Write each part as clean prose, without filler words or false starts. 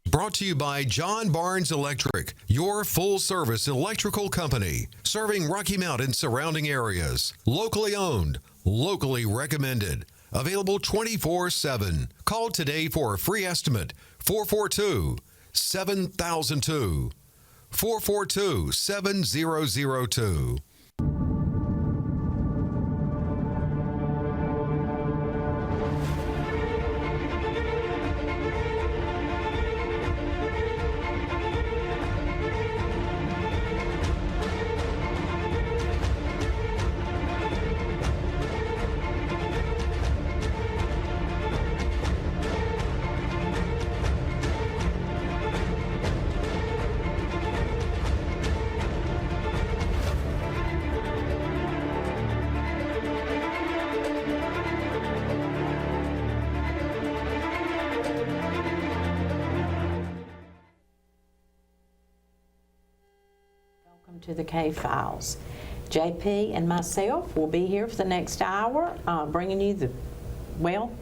Brought to you by John Barnes Electric, your full-service electrical company, serving Rocky Mount and surrounding areas. Locally owned, locally recommended. Available 24/7. Call today for a free estimate. 442-7002. 442-7002. To the K-Files. JP and myself will be here for the next hour, bringing you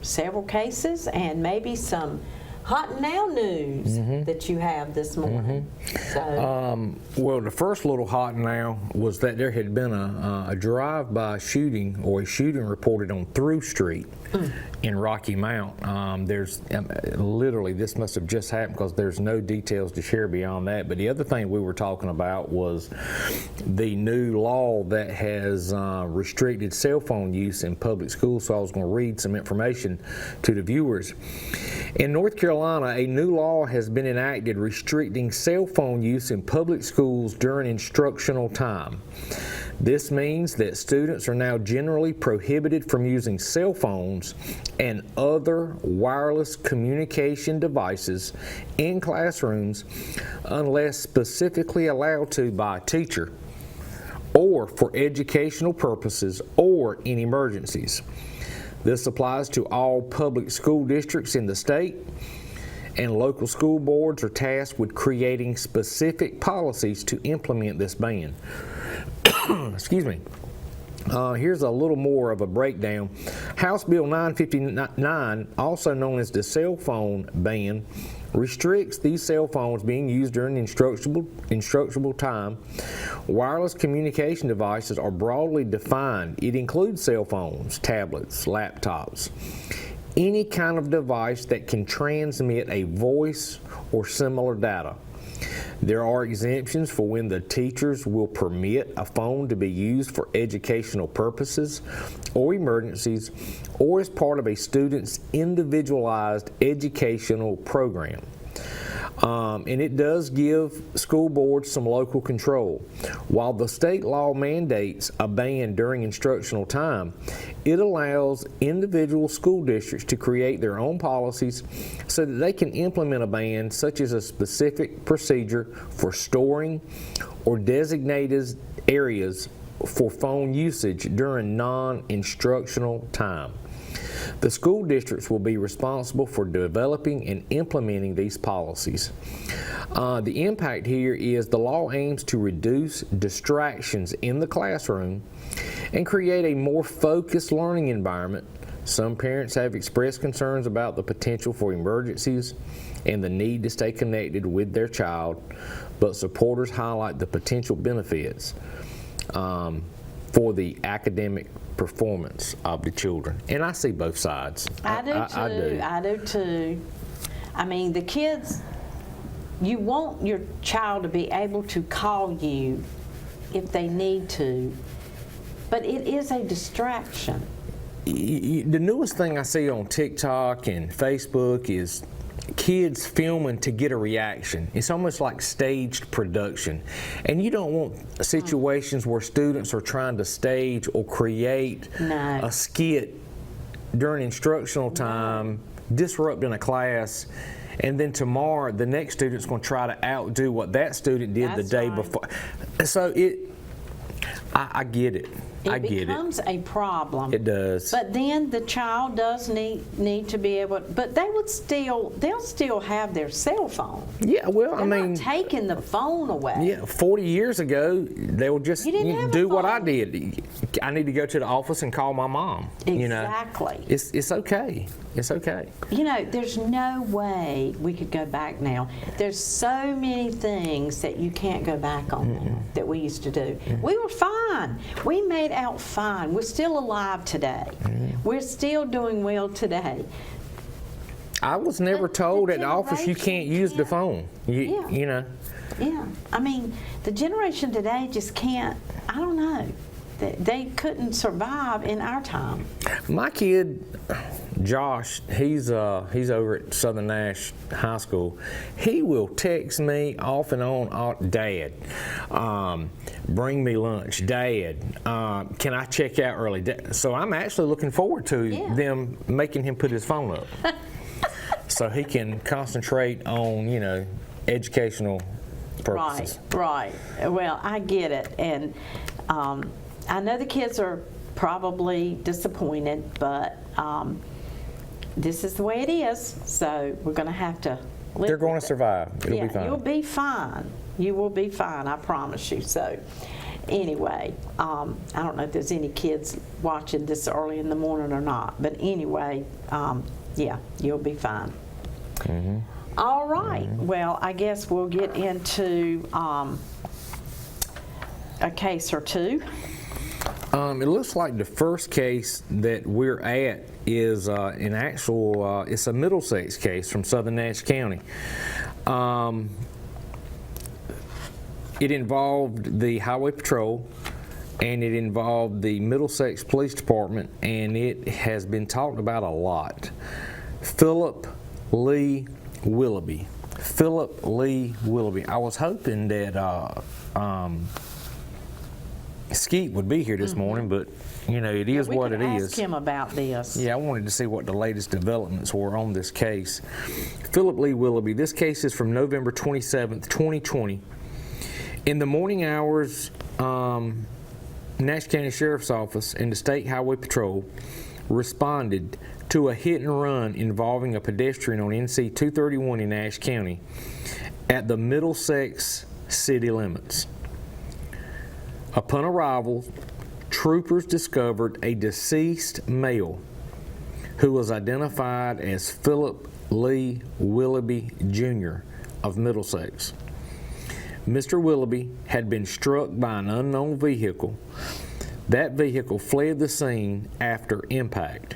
several cases and maybe some hot now news that you have this morning. Well, the first little hot now was that there had been a drive-by shooting or a shooting reported on Through Street in Rocky Mount. There's literally, this must have just happened because there's no details to share beyond that. But the other thing we were talking about was the new law that has restricted cell phone use in public schools. So I was going to read some information to the viewers. In North Carolina, a new law has been enacted restricting cell phone use in public schools during instructional time. This means that students are now generally prohibited from using cell phones and other wireless communication devices in classrooms unless specifically allowed to by a teacher or for educational purposes or in emergencies. This applies to all public school districts in the state, and local school boards are tasked with creating specific policies to implement this ban. Excuse me. Here's a little more of a breakdown. House Bill 959, also known as the cell phone ban, restricts these cell phones being used during instructional time. Wireless communication devices are broadly defined. It includes cell phones, tablets, laptops, any kind of device that can transmit a voice or similar data. There are exemptions for when the teachers will permit a phone to be used for educational purposes or emergencies or as part of a student's individualized educational program. And it does give school boards some local control. While the state law mandates a ban during instructional time, it allows individual school districts to create their own policies so that they can implement a ban, such as a specific procedure for storing or designated areas for phone usage during non-instructional time. The school districts will be responsible for developing and implementing these policies. The impact here is the law aims to reduce distractions in the classroom and create a more focused learning environment. Some parents have expressed concerns about the potential for emergencies and the need to stay connected with their child, but supporters highlight the potential benefits for the academic performance of the children. And I see both sides. I do too. I mean, the kids, you want your child to be able to call you if they need to, but it is a distraction. The newest thing I see on TikTok and Facebook is kids filming to get a reaction. It's almost like staged production. And you don't want situations where students are trying to stage or create a skit during instructional time, disrupting a class, and then tomorrow the next student's going to try to outdo what that student did the day before. So I get it. I get it. becomes a problem. It does. But then the child does need to be able, but they'll still have their cell phone. Yeah, well, They're I mean, not taking the phone away. yeah, 40 years ago, they would just You didn't have a do what I phone. did. I need to go to the office and call my mom. You know, Exactly. it's okay. It's okay. You know, there's no way we could go back now. There's so many things that you can't go back on now that we used to do. We were fine. We made out fine. We're still alive today. We're still doing well today. I was never The told at the office you can't generation use the can't- phone. Yeah. You know. Yeah. I mean, the generation today just can't, I don't know. They couldn't survive in our time. My kid, Josh, he's over at Southern Nash High School. He will text me off and on, Dad, bring me lunch. Dad, can I check out early? So I'm actually looking forward to Yeah. them making him put his phone up, so he can concentrate on educational purposes. Right. Well, I get it. And I know the kids are probably disappointed, but this is the way it is. So we're going to have to live They're going with to it. survive. It'll be fine. You'll be fine. You will be fine, I promise you. So anyway, I don't know if there's any kids watching this early in the morning or not, but anyway, yeah, you'll be fine. All right. Well, I guess we'll get into a case or two. It looks like the first case that we're at is an actual, it's a Middlesex case from Southern Nash County. It involved the Highway Patrol, and it involved the Middlesex Police Department, and it has been talked about a lot. Philip Lee Willoughby. Philip Lee Willoughby. I was hoping that Skeet would be here this morning, but it is what it We could is. ask him about this. Yeah, I wanted to see what the latest developments were on this case. Philip Lee Willoughby. This case is from November 27th, 2020. In the morning hours, Nash County Sheriff's Office and the State Highway Patrol responded to a hit and run involving a pedestrian on NC 231 in Nash County at the Middlesex city limits. Upon arrival, troopers discovered a deceased male who was identified as Philip Lee Willoughby Jr. of Middlesex. Mr. Willoughby had been struck by an unknown vehicle. That vehicle fled the scene after impact.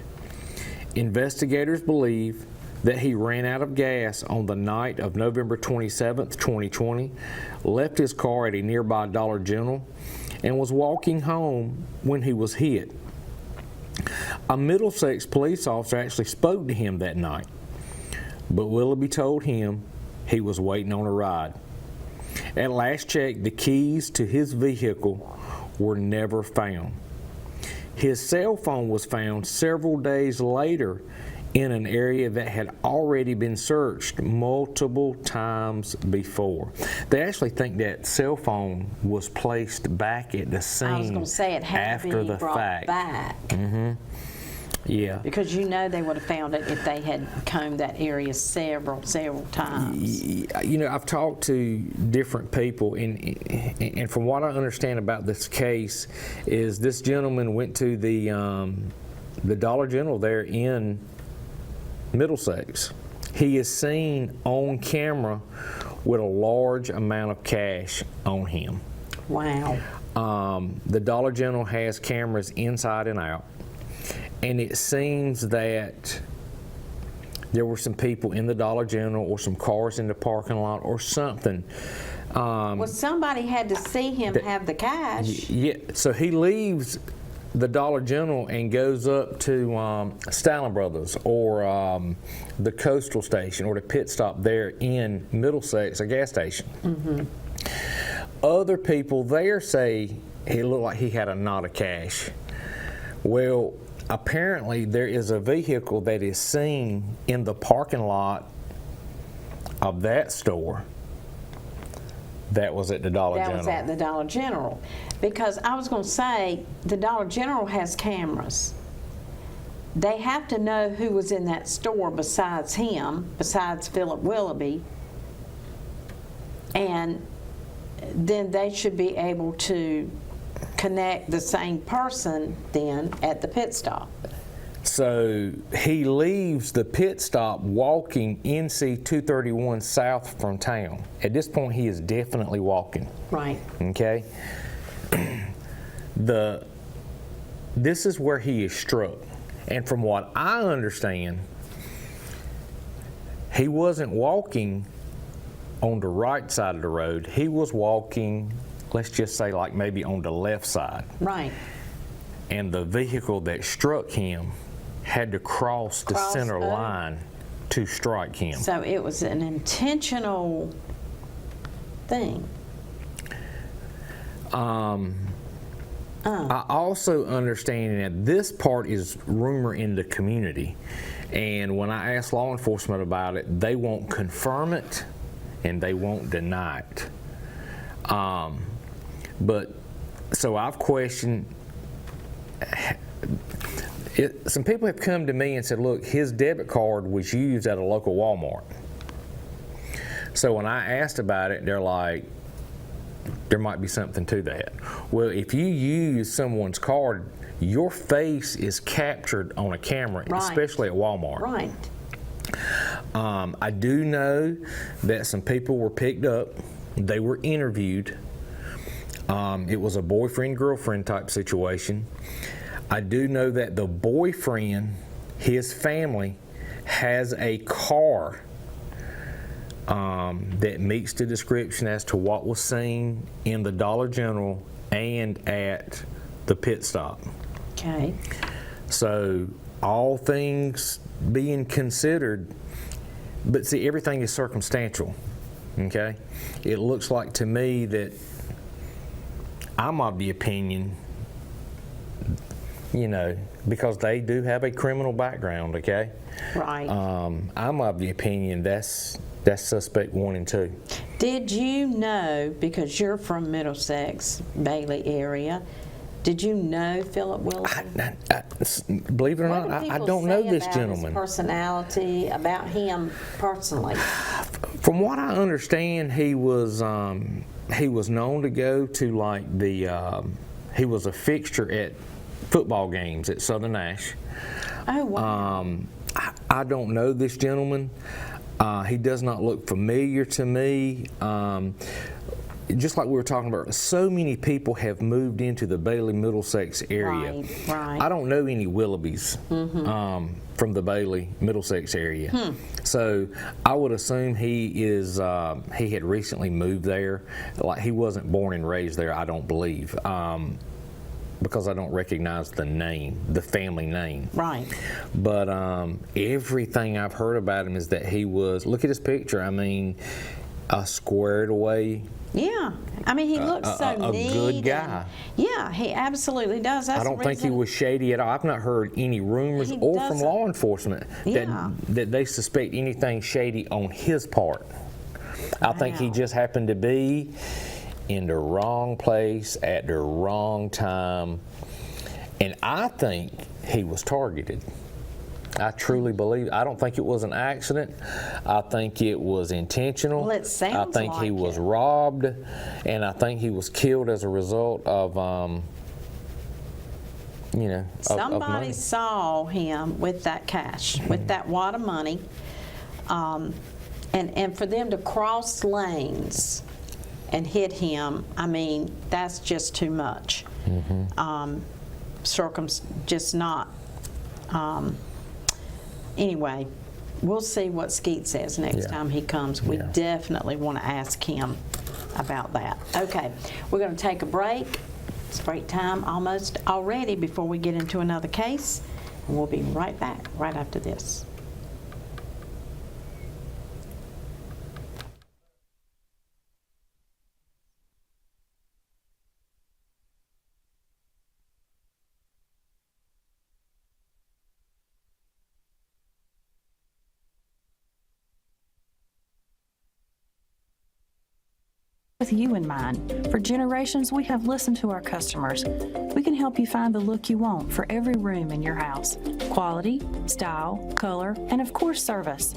Investigators believe that he ran out of gas on the night of November 27th, 2020, left his car at a nearby Dollar General, and was walking home when he was hit. A Middlesex police officer actually spoke to him that night, but Willoughby told him he was waiting on a ride. At last check, the keys to his vehicle were never found. His cell phone was found several days later in an area that had already been searched multiple times before. They actually think that cell phone was placed back at the scene I was going to say it had after to be the brought fact. back Yeah. because they would have found it if they had combed that area several times. I've talked to different people, and from what I understand about this case, is this gentleman went to the Dollar General there in Middlesex. He is seen on camera with a large amount of cash on him. Wow. The Dollar General has cameras inside and out, and it seems that there were some people in the Dollar General or some cars in the parking lot or something. Well, somebody had to see him have the cash. Yeah, so he leaves the Dollar General and goes up to Stalin Brothers or the Coastal Station or the pit stop there in Middlesex, a gas station. Other people there say it looked like he had a knot of cash. Well, apparently there is a vehicle that is seen in the parking lot of that store That was at the Dollar That General. was at the Dollar General. Because I was going to say, the Dollar General has cameras. They have to know who was in that store besides him, besides Philip Willoughby, and then they should be able to connect the same person then at the pit stop. So he leaves the pit stop walking NC 231 south from town. At this point, he is definitely walking. Right. Okay? This is where he is struck. And from what I understand, he wasn't walking on the right side of the road. He was walking, let's just say, like maybe on the left side. Right. And the vehicle that struck him had to cross the center over. line to strike him. So it was an intentional thing. I also understand that this part is rumor in the community, and when I ask law enforcement about it, they won't confirm it and they won't deny it. But so I've questioned. Some people have come to me and said, look, his debit card was used at a local Walmart. So when I asked about it, they're like, there might be something to that. Well, if you use someone's card, your face is captured on a camera, Right. especially at Walmart. Right. I do know that some people were picked up. They were interviewed. It was a boyfriend-girlfriend type situation. I do know that the boyfriend, his family, has a car that meets the description as to what was seen in the Dollar General and at the pit stop. Okay. So all things being considered, but see, everything is circumstantial, okay? It looks like to me that I'm of the opinion, you know, because they do have a criminal background, okay? Right. I'm of the opinion that's suspect 1 and 2. Did you know, because you're from Middlesex, Bailey area, did you know Philip Willoughby? Believe it or What not, do I people don't know say this about gentleman. His personality, about him personally. From what I understand, he was known to go to like the he was a fixture at football games at Southern Ash. Oh, wow. I don't know this gentleman. He does not look familiar to me. Just like we were talking about, so many people have moved into the Bailey Middlesex area. Right. I don't know any Willoughbys from the Bailey Middlesex area. So I would assume he had recently moved there. Like, he wasn't born and raised there, I don't believe. Because I don't recognize the name, the family name. Right. But everything I've heard about him is that he was, look at his picture, I mean, a squared away. Yeah. I mean, he looks so a neat. good guy. Yeah, he absolutely does. That's I don't the think he reason- was shady at all. I've not heard any rumors He or from doesn't- law enforcement Yeah. that they suspect anything shady on his part. I think he Wow. just happened to be in the wrong place at the wrong time. And I think he was targeted. I truly believe. I don't think it was an accident. I think it was intentional. Well, it sounds I think he like was it. robbed, and I think he was killed as a result of, you know, of Somebody money. saw him with that cash, with that wad of money, and for them to cross lanes and hit him, I mean, that's just too much. Just not. Anyway, we'll see what Skeet says next Yeah. time he comes. We Yeah. definitely want to ask him about that. Okay, we're going to take a break. It's break time almost already before we get into another case. And we'll be right back right after this. with you in mind. For generations, we have listened to our customers. We can help you find the look you want for every room in your house. Quality, style, color, and of course, service.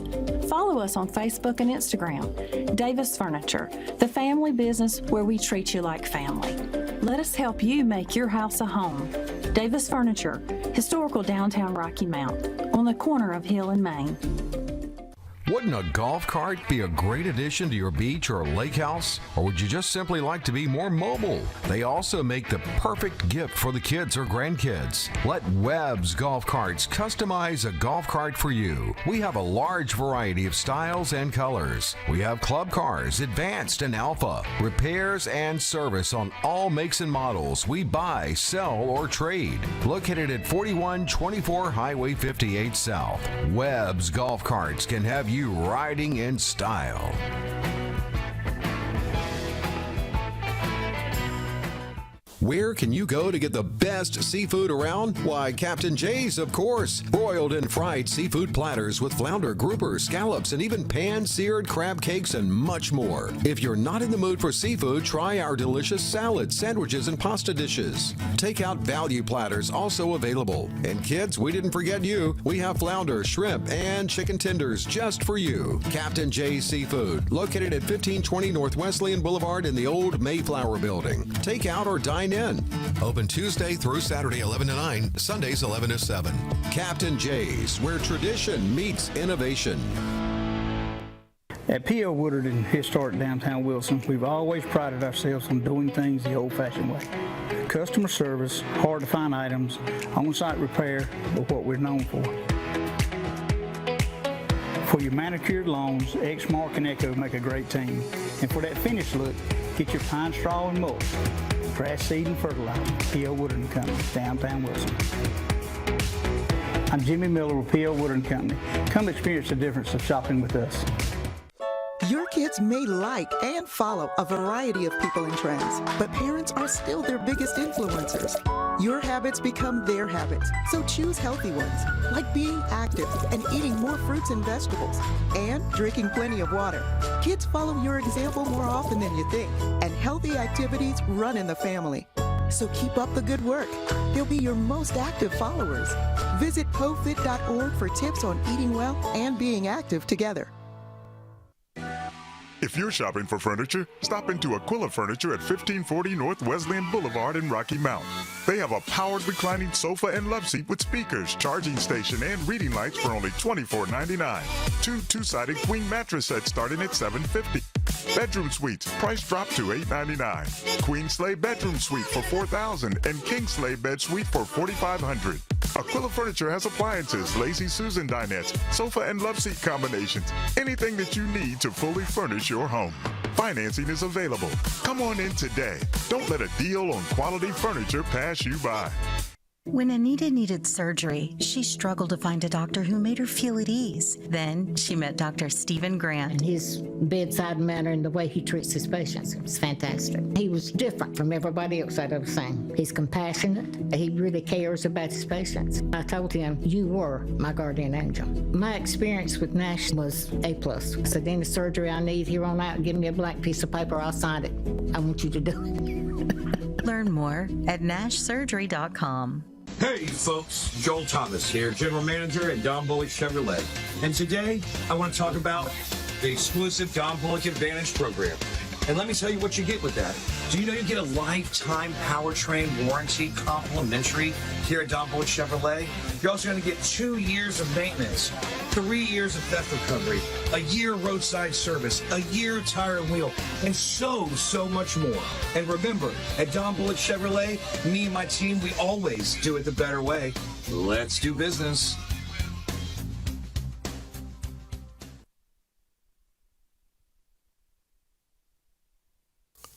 Follow us on Facebook and Instagram. Davis Furniture, the family business where we treat you like family. Let us help you make your house a home. Davis Furniture, historical downtown Rocky Mount, on the corner of Hill and Main. Wouldn't a golf cart be a great addition to your beach or lake house? Or would you just simply like to be more mobile? They also make the perfect gift for the kids or grandkids. Let Webb's Golf Carts customize a golf cart for you. We have a large variety of styles and colors. We have club cars, advanced and alpha, repairs and service on all makes and models. We buy, sell, or trade. Located at 4124 Highway 58 South, Webb's Golf Carts can have you riding in style. Where can you go to get the best seafood around? Why, Captain Jay's, of course. Broiled and fried seafood platters with flounder, grouper, scallops, and even pan-seared crab cakes and much more. If you're not in the mood for seafood, try our delicious salads, sandwiches, and pasta dishes. Takeout value platters also available. And kids, we didn't forget you. We have flounder, shrimp, and chicken tenders just for you. Captain Jay's Seafood, located at 1520 North Wesleyan Boulevard in the old Mayflower Building. Takeout or dine in. Open Tuesday through Saturday 11 to 9, Sundays 11 to 7. Captain Jay's, where tradition meets innovation. At P.O. Woodard in historic downtown Wilson, we've always prided ourselves on doing things the old-fashioned way. Customer service, hard-to-find items, on-site repair are what we're known for. For your manicured lawns, Exmark and Echo make a great team. And for that finished look, get your pine straw and mulch. Grass seed and fertilizer, P.O. Woodard & Company, downtown Wilson. I'm Jimmy Miller with P.O. Woodard & Company. Come experience the difference of shopping with us. Your kids may like and follow a variety of people and trends, but parents are still their biggest influencers. Your habits become their habits, so choose healthy ones, like being active and eating more fruits and vegetables, and drinking plenty of water. Kids follow your example more often than you think, and healthy activities run in the family. So keep up the good work. They'll be your most active followers. Visit PoFit.org for tips on eating well and being active together. If you're shopping for furniture, stop into Aquila Furniture at 1540 North Wesleyan Boulevard in Rocky Mount. They have a powered reclining sofa and love seat with speakers, charging station, and reading lights for only $24.99. Two-sided queen mattress sets starting at $750. Bedroom suites, price drop to $899. Queen sleigh bedroom suite for $4,000 and king sleigh bed suite for $4,500. Aquila Furniture has appliances, Lazy Susan dinettes, sofa and love seat combinations, anything that you need to fully furnish your home. Financing is available. Come on in today. Don't let a deal on quality furniture pass you by. When Anita needed surgery, she struggled to find a doctor who made her feel at ease. Then she met Dr. Stephen Grant. And his bedside manner and the way he treats his patients was fantastic. He was different from everybody else I'd ever seen. He's compassionate. He really cares about his patients. I told him, you were my guardian angel. My experience with Nash was A+. So any surgery I need here on out, give me a blank piece of paper, I'll sign it. I want you to do it. Learn more at nashsurgery.com. Hey folks, Joel Thomas here, General Manager at Don Bullock Chevrolet. And today, I want to talk about the exclusive Don Bullock Advantage program. And let me tell you what you get with that. Do you know you get a lifetime powertrain warranty complimentary here at Don Bullock Chevrolet? You're also going to get 2 years of maintenance, 3 years of theft recovery, a year roadside service, a year tire and wheel, and so much more. And remember, at Don Bullock Chevrolet, me and my team, we always do it the better way. Let's do business.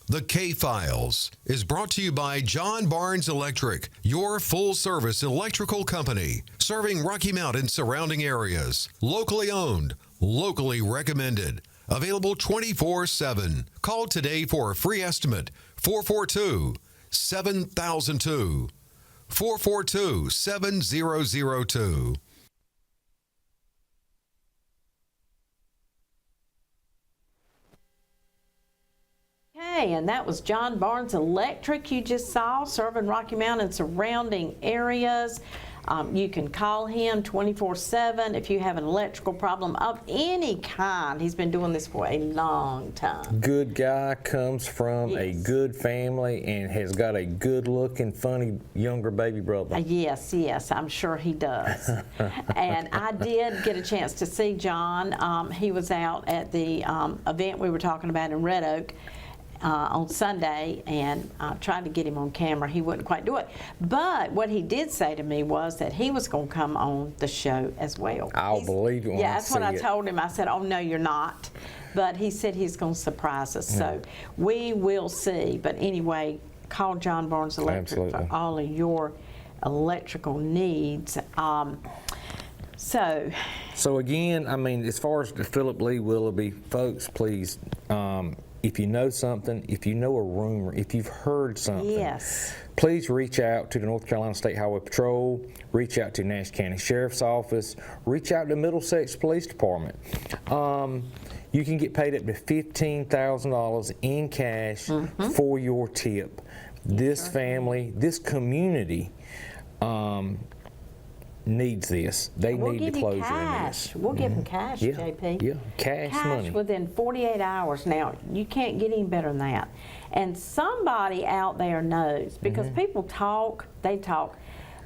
The K-Files is brought to you by John Barnes Electric, your full-service electrical company, serving Rocky Mount and surrounding areas. Locally owned, locally recommended, available 24/7. Call today for a free estimate, 442-7002, 442-7002. Okay, and that was John Barnes Electric you just saw, serving Rocky Mount and surrounding areas. You can call him 24/7 if you have an electrical problem of any kind. He's been doing this for a long time. Good guy, comes from a good family, and has got a good-looking, funny younger baby brother. Yes, I'm sure he does. And I did get a chance to see John. He was out at the event we were talking about in Red Oak on Sunday, and tried to get him on camera. He wouldn't quite do it. But what he did say to me was that he was going to come on the show as well. I'll believe it when I that's what I see it. told him. I said, oh, no, you're not. But he said he's going to surprise us. So we will see. But anyway, call John Barnes Electric for all of your electrical needs. So again, I mean, as far as the Philip Lee Willoughby, folks, please, if you know something, if you know a rumor, if you've heard something, please reach out to the North Carolina State Highway Patrol, reach out to Nash County Sheriff's Office, reach out to Middlesex Police Department. You can get paid up to $15,000 in cash for your tip. This family, this community, needs this. They need the closure in this. We'll give them cash, JP. Yeah, cash money. Within 48 hours. Now, you can't get any better than that. And somebody out there knows, because people talk, they talk,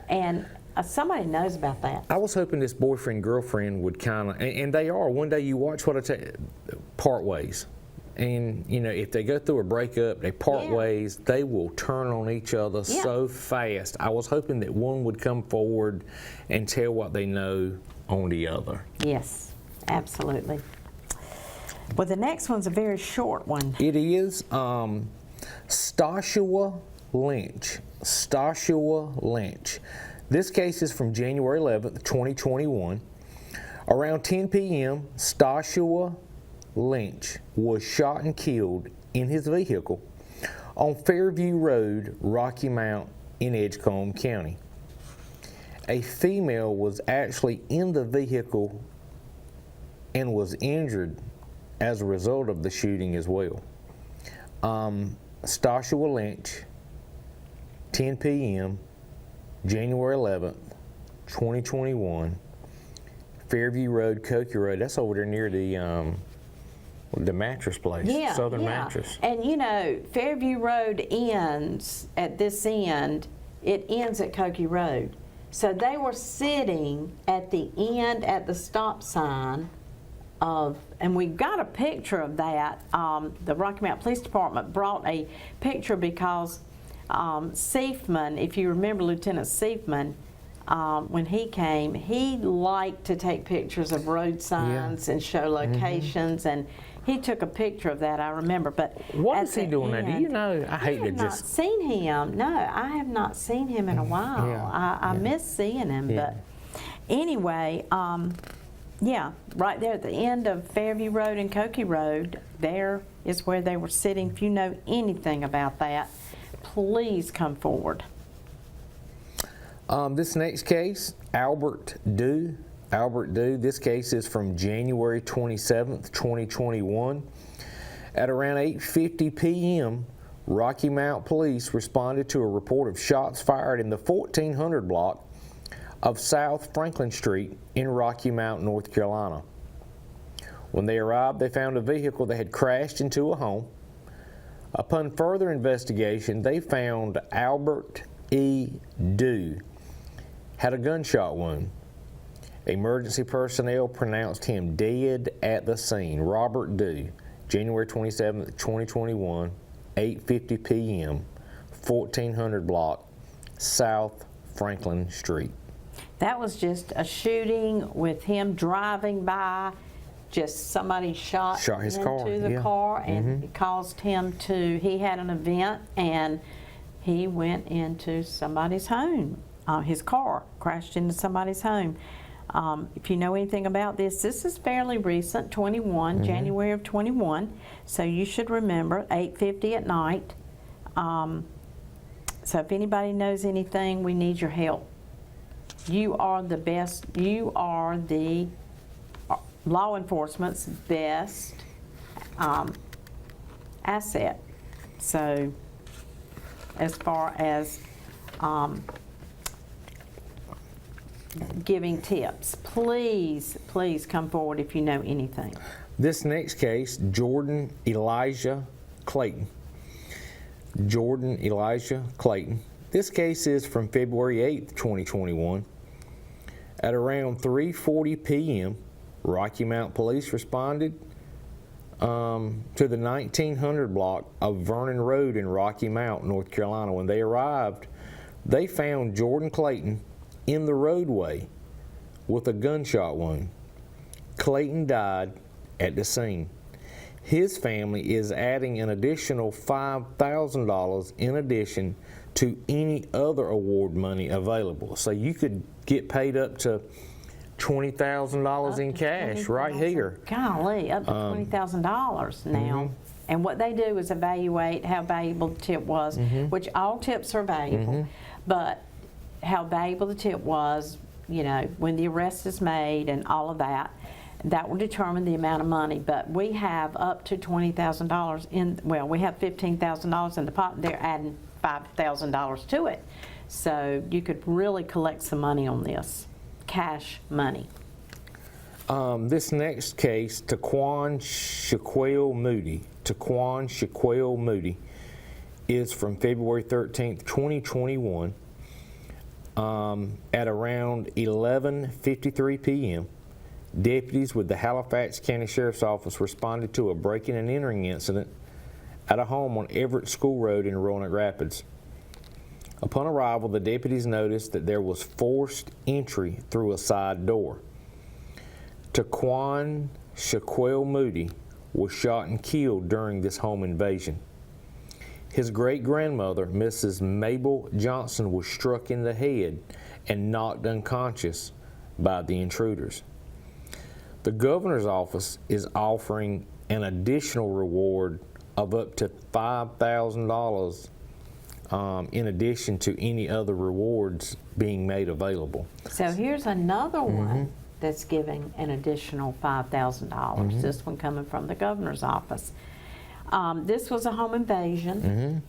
and somebody knows about that. I was hoping this boyfriend-girlfriend would kind of, and they are. One day you watch what I tell you, part ways. And, you know, if they go through a breakup, they part ways, they will turn on each other so fast. I was hoping that one would come forward and tell what they know on the other. Yes, absolutely. Well, the next one's a very short one. It is Stoshua Lynch. Stoshua Lynch. This case is from January 11th, 2021. Around 10 p.m., Stoshua Lynch was shot and killed in his vehicle on Fairview Road, Rocky Mount in Edgecombe County. A female was actually in the vehicle and was injured as a result of the shooting as well. Stoshua Lynch, 10 p.m., January 11th, 2021, Fairview Road, Cokie Road. That's over there near the mattress place, Southern Mattress. And you know, Fairview Road ends at this end, it ends at Cokie Road. So they were sitting at the end at the stop sign of, and we got a picture of that. The Rocky Mount Police Department brought a picture because Seifman, if you remember Lieutenant Seifman, when he came, he liked to take pictures of road signs and show locations, and he took a picture of that, I remember. But what is he doing now? Do you know? I hate to just. I have not seen him. No, I have not seen him in a while. I miss seeing him. But anyway, right there at the end of Fairview Road and Cokie Road, there is where they were sitting. If you know anything about that, please come forward. This next case, Albert Dew. Albert Dew, this case is from January 27th, 2021. At around 8:50 p.m., Rocky Mount Police responded to a report of shots fired in the 1400 block of South Franklin Street in Rocky Mount, North Carolina. When they arrived, they found a vehicle that had crashed into a home. Upon further investigation, they found Albert E. Dew had a gunshot wound. Emergency personnel pronounced him dead at the scene. Robert Dew, January 27, 2021, 8:50 p.m., 1400 block, South Franklin Street. That was just a shooting with him driving by. Just somebody shot his into car. the car, and it caused him to, he had an event, and he went into somebody's home. His car crashed into somebody's home. If you know anything about this is fairly recent, 21, January of 21, so you should remember, 8:50 at night. So if anybody knows anything, we need your help. You are the best, you are the law enforcement's best asset. So as far as giving tips, please come forward if you know anything. This next case, Jordan Elijah Clayton. Jordan Elijah Clayton. This case is from February 8th, 2021. At around 3:40 p.m., Rocky Mount Police responded to the 1900 block of Vernon Road in Rocky Mount, North Carolina. When they arrived, they found Jordan Clayton in the roadway with a gunshot wound. Clayton died at the scene. His family is adding an additional $5,000 in addition to any other award money available. So you could get paid up to $20,000 in cash right here. Golly, up to $20,000 now. And what they do is evaluate how valuable the tip was, which all tips are valuable, but how valuable the tip was, you know, when the arrest is made and all of that, that will determine the amount of money. But we have up to $20,000 in, well, we have $15,000 in the pot, and they're adding $5,000 to it. So you could really collect some money on this, cash money. This next case, Taquan Shaquille Moody. Taquan Shaquille Moody is from February 13th, 2021. At around 11:53 p.m., deputies with the Halifax County Sheriff's Office responded to a breaking and entering incident at a home on Everett School Road in Roanoke Rapids. Upon arrival, the deputies noticed that there was forced entry through a side door. Taquan Shaquille Moody was shot and killed during this home invasion. His great-grandmother, Mrs. Mabel Johnson, was struck in the head and knocked unconscious by the intruders. The governor's office is offering an additional reward of up to $5,000 in addition to any other rewards being made available. So here's another one that's giving an additional $5,000. This one coming from the governor's office. This was a home invasion.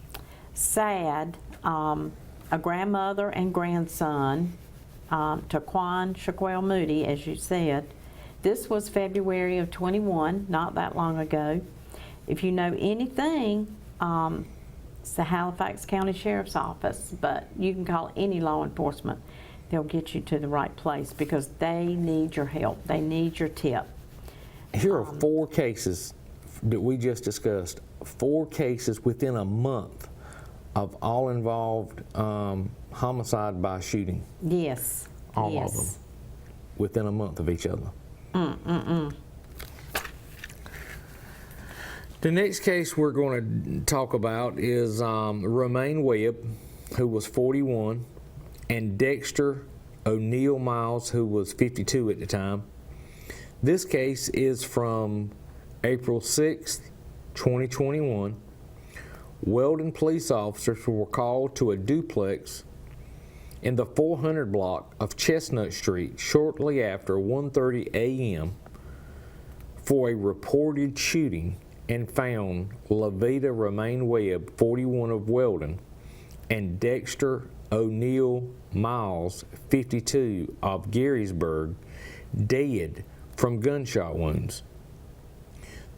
Sad. A grandmother and grandson, Taquan Shaquille Moody, as you said. This was February of 21, not that long ago. If you know anything, it's the Halifax County Sheriff's Office, but you can call any law enforcement. They'll get you to the right place because they need your help. They need your tip. Here are 4 cases that we just discussed. 4 cases within a month of all involved homicide by shooting. Yes. All of them. Within a month of each other. The next case we're going to talk about is Romaine Webb, who was 41, and Dexter O'Neill Miles, who was 52 at the time. This case is from April 6th, 2021. Weldon police officers were called to a duplex in the 400 block of Chestnut Street shortly after 1:30 a.m. for a reported shooting and found Lavita Romaine Webb, 41 of Weldon, and Dexter O'Neill Miles, 52 of Garysburg, dead from gunshot wounds.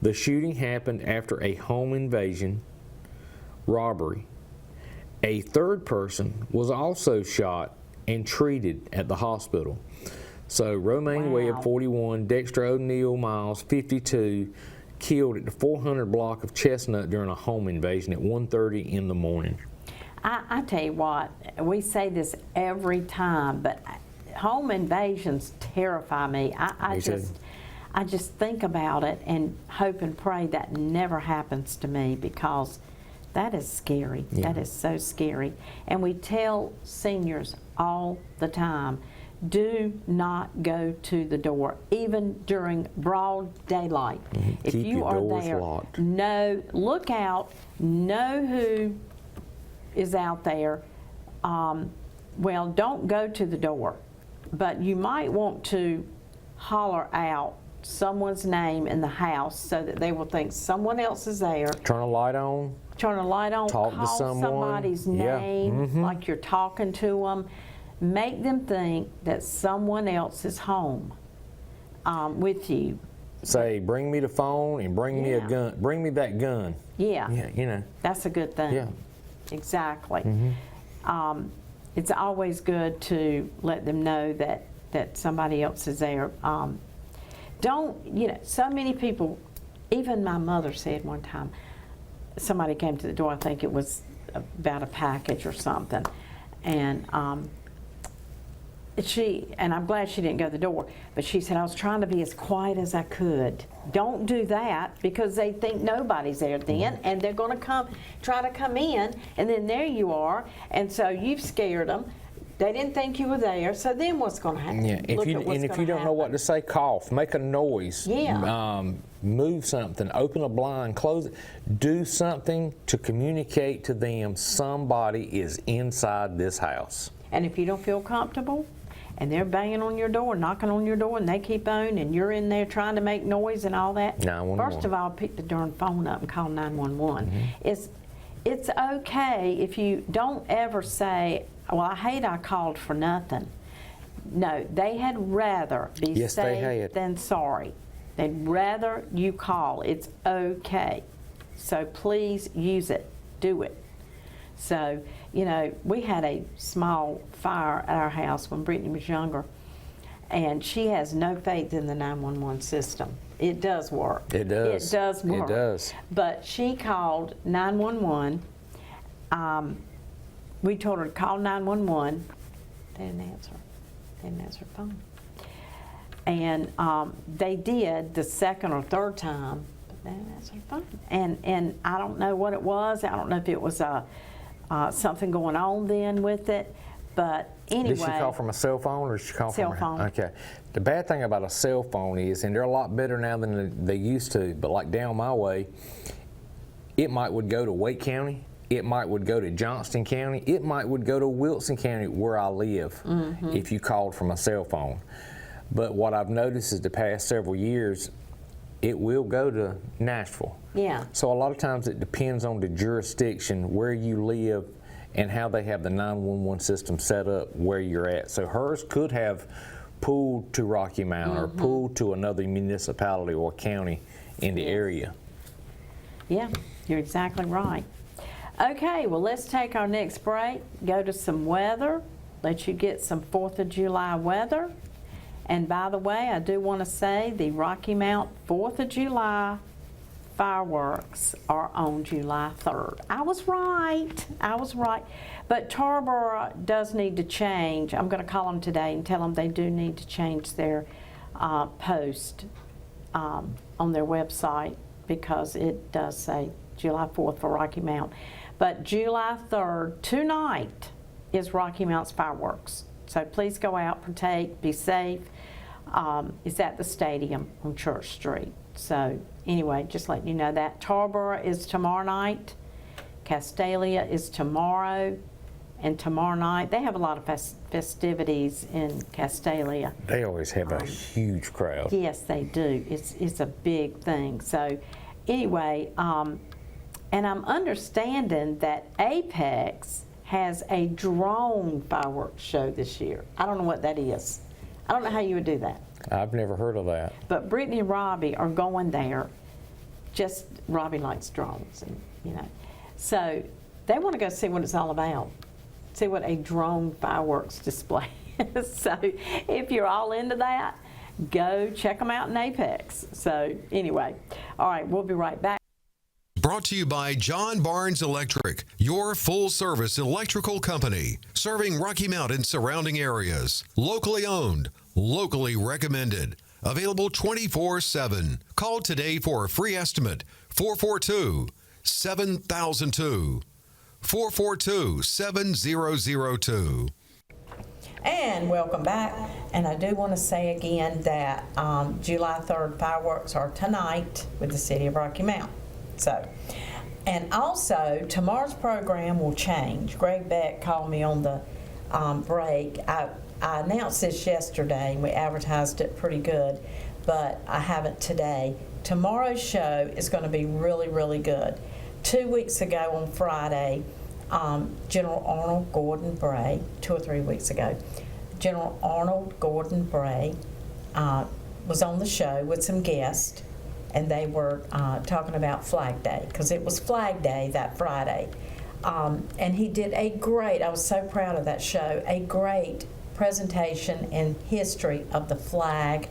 The shooting happened after a home invasion robbery. A third person was also shot and treated at the hospital. So Romaine Webb, 41, Dexter O'Neill Miles, 52, killed at the 400 block of Chestnut during a home invasion at 1:30 in the morning. I tell you what, we say this every time, but home invasions terrify me. I just think about it and hope and pray that never happens to me because that is scary. Yeah. That is so scary. And we tell seniors all the time, do not go to the door, even during broad daylight. If Keep you your are doors there, locked. look out, know who is out there. Well, don't go to the door, but you might want to holler out someone's name in the house so that they will think someone else is there. Turn a light on. Turn a light on, Talk to call someone. somebody's Yeah. name like you're talking to them. Make them think that someone else is home with you. Say, bring me the phone and bring me a Yeah. gun. Bring me that gun. Yeah, Yeah, you know. that's a good thing. Yeah. Exactly. It's always good to let them know that somebody else is there. So many people, even my mother said one time, somebody came to the door, I think it was about a package or something, and I'm glad she didn't go to the door, but she said, I was trying to be as quiet as I could. Don't do that, because they think nobody's there then, and they're going to try to come in, and then there you are, and so you've scared them. They didn't think you were there, so then what's going to happen? Yeah, if you don't know what to say, cough, make a noise. Yeah. Move something, open a blind, close it. Do something to communicate to them somebody is inside this house. And if you don't feel comfortable, and they're banging on your door, knocking on your door, and they keep on, and you're in there trying to make noise and all that, 911. first of all, pick the darn phone up and call 911. It's okay if you don't ever say, well, I hate I called for nothing. No, they had rather be safe than sorry. They'd rather you call. It's okay. So please use it. Do it. So, we had a small fire at our house when Brittany was younger, and she has no faith in the 911 system. It does work. It does. It does work. It does. But she called 911. We told her to call 911. They didn't answer. They didn't answer the phone. And they did the second or third time, but they didn't answer the phone. And I don't know what it was. I don't know if it was something going on then with it, but anyway. Did she call from a cell phone, or did she call from Cell phone. Okay. The bad thing about a cell phone is, and they're a lot better now than they used to, but like down my way, it would go to Wake County, it would go to Johnston County, it would go to Wilson County, where I live, if you called from a cell phone. But what I've noticed is the past several years, it will go to Nashville. Yeah. So a lot of times it depends on the jurisdiction, where you live, and how they have the 911 system set up where you're at. So hers could have pulled to Rocky Mount or pulled to another municipality or county in the area. Yeah, you're exactly right. Okay, well, let's take our next break, go to some weather, let you get some 4th of July weather. And by the way, I do want to say the Rocky Mount 4th of July fireworks are on July 3rd. I was right. But Tarboro does need to change. I'm going to call them today and tell them they do need to change their post on their website, because it does say July 4th for Rocky Mount. But July 3rd, tonight, is Rocky Mount's fireworks. So please go out, partake, be safe. It's at the stadium on Church Street. So anyway, just letting you know that. Tarboro is tomorrow night. Castalia is tomorrow. And tomorrow night, they have a lot of festivities in Castalia. They always have a huge crowd. Yes, they do. It's a big thing. So anyway, and I'm understanding that Apex has a drone fireworks show this year. I don't know what that is. I don't know how you would do that. I've never heard of that. But Brittany and Robbie are going there. Just Robbie likes drones, and so they want to go see what it's all about. See what a drone fireworks display is. So if you're all into that, go check them out in Apex. So anyway, all right, we'll be right back. Brought to you by John Barnes Electric, your full-service electrical company, serving Rocky Mount and surrounding areas. Locally owned, locally recommended. Available 24/7. Call today for a free estimate. 442-7002. 442-7002. And welcome back. And I do want to say again that July 3rd fireworks are tonight with the City of Rocky Mount. So, and also tomorrow's program will change. Greg Beck called me on the break. I announced this yesterday, and we advertised it pretty good, but I haven't today. Tomorrow's show is going to be really, really good. 2 weeks ago on Friday, General Arnold Gordon Bray, 2 or 3 weeks ago, General Arnold Gordon Bray was on the show with some guests, and they were talking about Flag Day, because it was Flag Day that Friday. And he did I was so proud of that show, a great presentation and history of the flag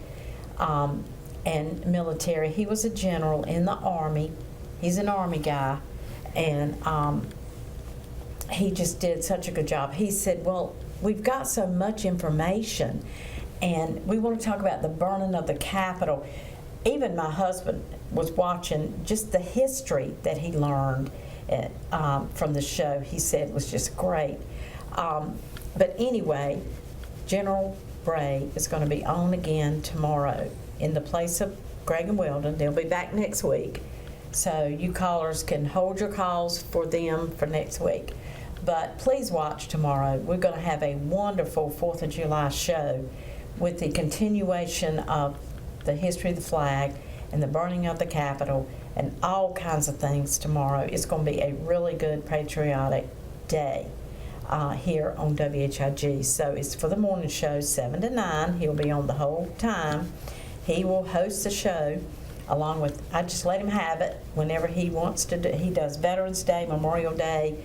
and military. He was a general in the Army. He's an Army guy, and he just did such a good job. He said, well, we've got so much information, and we want to talk about the burning of the Capitol. Even my husband was watching just the history that he learned from the show. He said was just great. But anyway, General Bray is going to be on again tomorrow in the place of Greg and Weldon. They'll be back next week. So you callers can hold your calls for them for next week. But please watch tomorrow. We're going to have a wonderful 4th of July show with the continuation of the history of the flag and the burning of the Capitol and all kinds of things tomorrow. It's going to be a really good patriotic day here on WHIG. So it's for the morning show, 7 to 9. He'll be on the whole time. He will host the show along with, I just let him have it whenever he wants to do. He does Veterans Day, Memorial Day,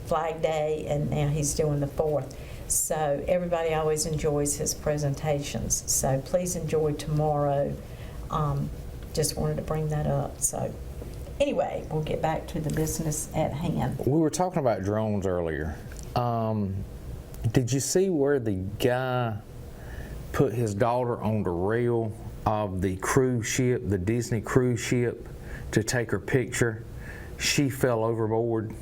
Flag Day, and now he's doing the 4th. So everybody always enjoys his presentations. So please enjoy tomorrow. Just wanted to bring that up. So anyway, we'll get back to the business at hand. We were talking about drones earlier. Did you see where the guy put his daughter on the rail of the cruise ship, the Disney cruise ship, to take her picture? She fell overboard.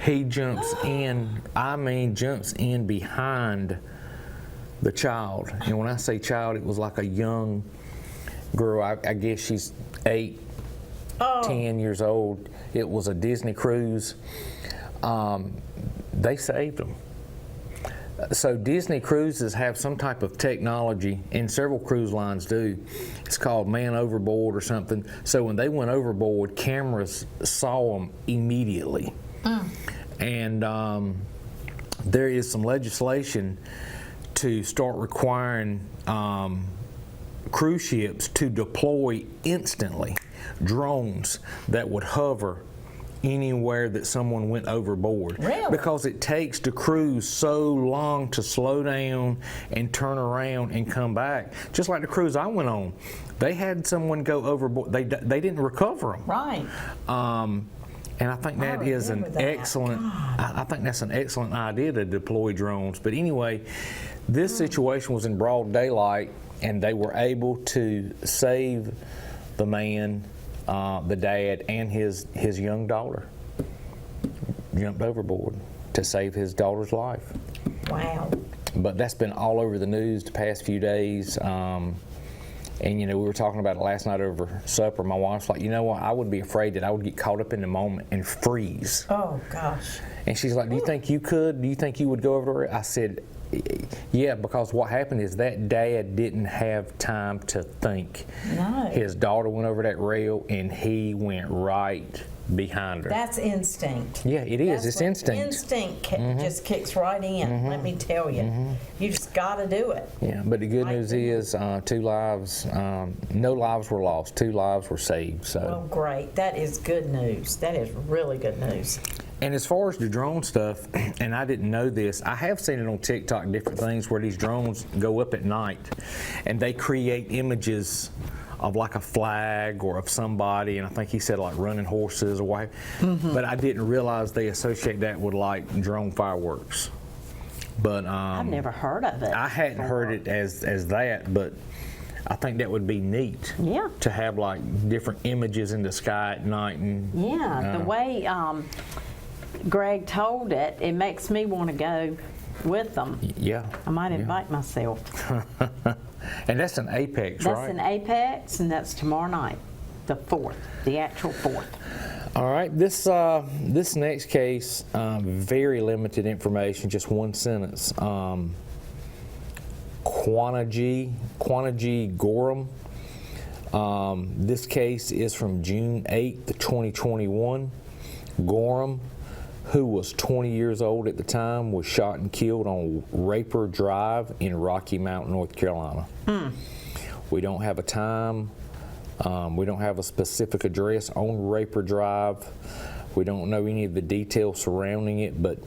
He jumps in, jumps in behind the child. And when I say child, it was like a young girl. I guess she's 8, 10 years old. It was a Disney cruise. They saved them. So Disney cruises have some type of technology, and several cruise lines do. It's called man overboard or something. So when they went overboard, cameras saw them immediately. And there is some legislation to start requiring cruise ships to deploy instantly drones that would hover anywhere that someone went overboard. Really? Because it takes the cruise so long to slow down and turn around and come back. Just like the cruise I went on, they had someone go overboard. They didn't recover them. Right. And I think that is an excellent. I think that's an excellent idea to deploy drones. But anyway, this situation was in broad daylight, and they were able to save the man, the dad, and his young daughter. Jumped overboard to save his daughter's life. Wow. But that's been all over the news the past few days. And, we were talking about it last night over supper. My wife's like, you know what, I would be afraid that I would get caught up in the moment and freeze. Oh, gosh. And she's like, do you think you could? Do you think you would go over there? I said, yeah, because what happened is that dad didn't have time to think. No. His daughter went over that rail, and he went right behind her. That's instinct. Yeah, it is. It's instinct. Instinct just kicks right in, let me tell you. You just got to do it. Yeah, but the good news is 2 lives, no lives were lost. 2 lives were saved. So. Well, great. That is good news. That is really good news. And as far as the drone stuff, and I didn't know this, I have seen it on TikTok, different things where these drones go up at night and they create images of like a flag or of somebody, and I think he said like running horses or what. But I didn't realize they associate that with like drone fireworks. But I've never heard of it. I hadn't heard it as that, but I think that would be neat. Yeah. To have like different images in the sky at night. And Yeah, the way Greg told it, it makes me want to go with them. Yeah. I might invite myself. And that's an Apex, right? That's an Apex, and that's tomorrow night, the 4th, the actual 4th. All right, this next case, very limited information, just one sentence. Quantaji Gorham This case is from June 8th, 2021. Gorham, who was 20 years old at the time, was shot and killed on Raper Drive in Rocky Mount, North Carolina. We don't have a time. We don't have a specific address on Raper Drive. We don't know any of the details surrounding it, but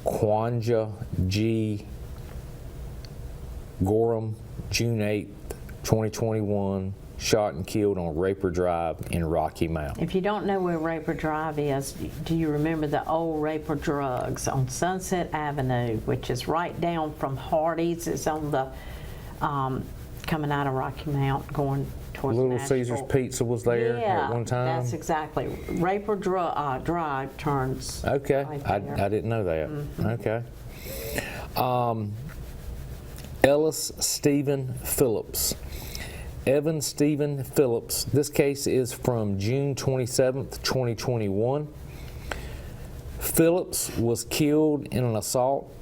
Kwanja G. Gorham, June 8th, 2021, shot and killed on Raper Drive in Rocky Mount. If you don't know where Raper Drive is, do you remember the old Raper Drugs on Sunset Avenue, which is right down from Hardee's? It's on the coming out of Rocky Mount going towards Little Nashville. Caesar's Pizza was there at one time? That's exactly. Raper Drive turns Okay, right I there. didn't know that. Okay. Ellis Stephen Phillips. Evan Stephen Phillips. This case is from June 27th, 2021. Phillips was killed in an assault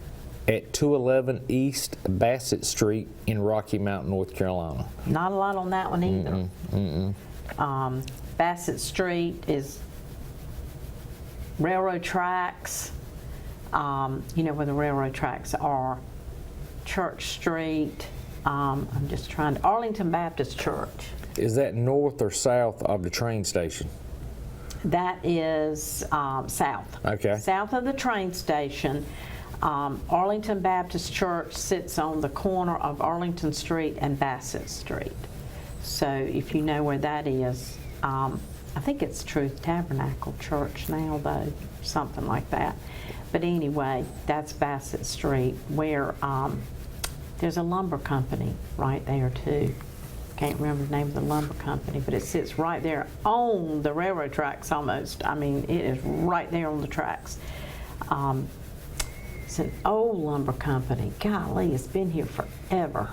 at 211 East Bassett Street in Rocky Mount, North Carolina. Not a lot on that one either. Bassett Street is railroad tracks. You know where the railroad tracks are. Church Street. I'm just trying to, Arlington Baptist Church. Is that north or south of the train station? That is south. Okay. South of the train station. Arlington Baptist Church sits on the corner of Arlington Street and Bassett Street. So if you know where that is, I think it's Truth Tabernacle Church now, though, something like that. But anyway, that's Bassett Street, where there's a lumber company right there, too. Can't remember the name of the lumber company, but it sits right there on the railroad tracks almost. I mean, it is right there on the tracks. It's an old lumber company. Golly, it's been here forever.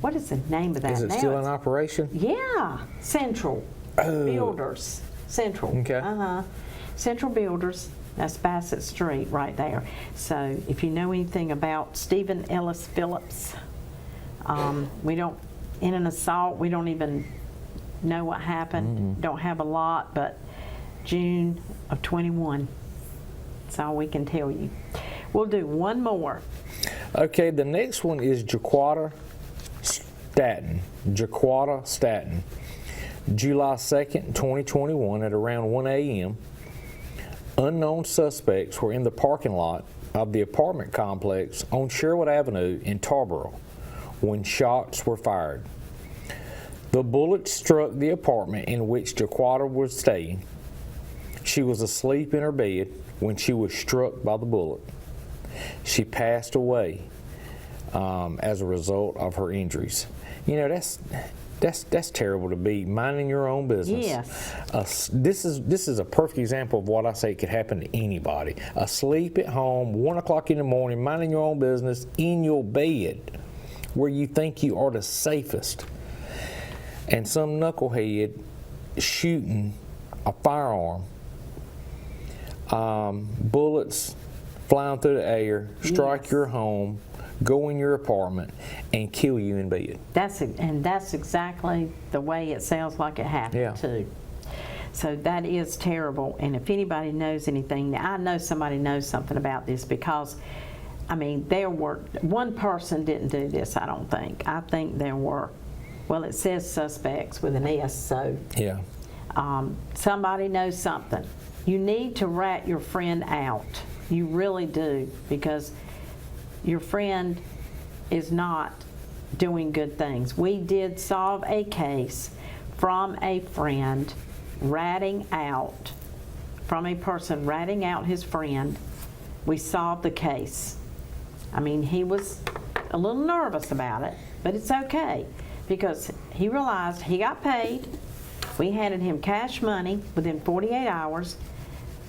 What is the name of that? Is it now? still in operation? Yeah, Central Builders. Central. Okay. Central Builders. That's Bassett Street right there. So if you know anything about Stephen Ellis Phillips, we don't, in an assault, we don't even know what happened. Don't have a lot, but June of 21. That's all we can tell you. We'll do one more. Okay, the next one is Jaquata Staten. Jaquata Staten. July 2nd, 2021 at around 1 a.m. Unknown suspects were in the parking lot of the apartment complex on Sherwood Avenue in Tarboro when shots were fired. The bullet struck the apartment in which Jaquata was staying. She was asleep in her bed when she was struck by the bullet. She passed away as a result of her injuries. You know, that's terrible to be minding your own business. Yes. This is a perfect example of what I say could happen to anybody. Asleep at home, 1 o'clock in the morning, minding your own business in your bed, where you think you are the safest, and some knucklehead shooting a firearm, bullets flying through the air, strike your home, go in your apartment, and kill you in bed. That's exactly the way it sounds like it happened too. So that is terrible. And if anybody knows anything, now I know somebody knows something about this, because I mean, there were, one person didn't do this, I don't think. I think there were, well, it says suspects with an S, so Yeah. Somebody knows something. You need to rat your friend out. You really do, because your friend is not doing good things. We did solve a case from a friend ratting out, from a person ratting out his friend. We solved the case. I mean, he was a little nervous about it, but it's okay, because he realized he got paid. We handed him cash money within 48 hours,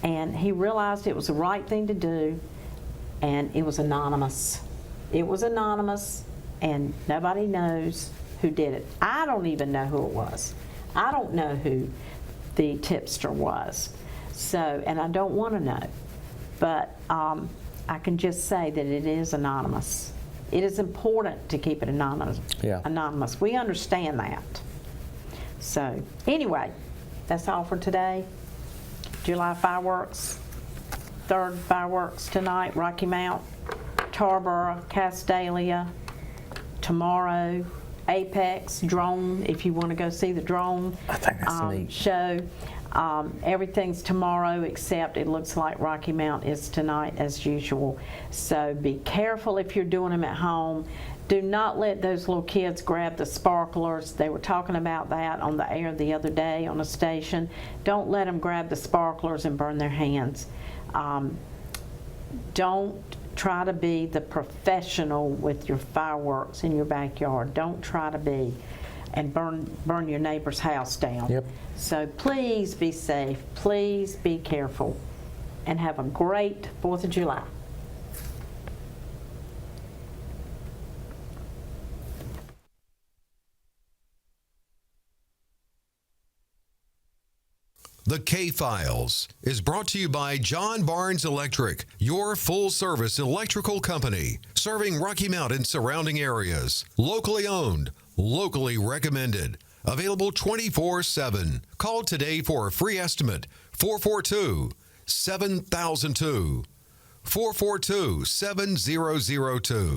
and he realized it was the right thing to do, and it was anonymous. It was anonymous, and nobody knows who did it. I don't even know who it was. I don't know who the tipster was. So, and I don't want to know. But I can just say that it is anonymous. It is important to keep it anonymous. Yeah. Anonymous. We understand that. So anyway, that's all for today. July fireworks, 3rd fireworks tonight, Rocky Mount, Tarboro, Castalia. Tomorrow, Apex drone, if you want to go see the drone I think that's neat. show. Everything's tomorrow except it looks like Rocky Mount is tonight as usual. So be careful if you're doing them at home. Do not let those little kids grab the sparklers. They were talking about that on the air the other day on a station. Don't let them grab the sparklers and burn their hands. Don't try to be the professional with your fireworks in your backyard. Don't try to be and burn your neighbor's house down. Yep. So please be safe, please be careful, and have a great 4th of July. The K-Files is brought to you by John Barnes Electric, your full-service electrical company, serving Rocky Mount and surrounding areas. Locally owned, locally recommended. Available 24/7. Call today for a free estimate. 442-7002. 442-7002.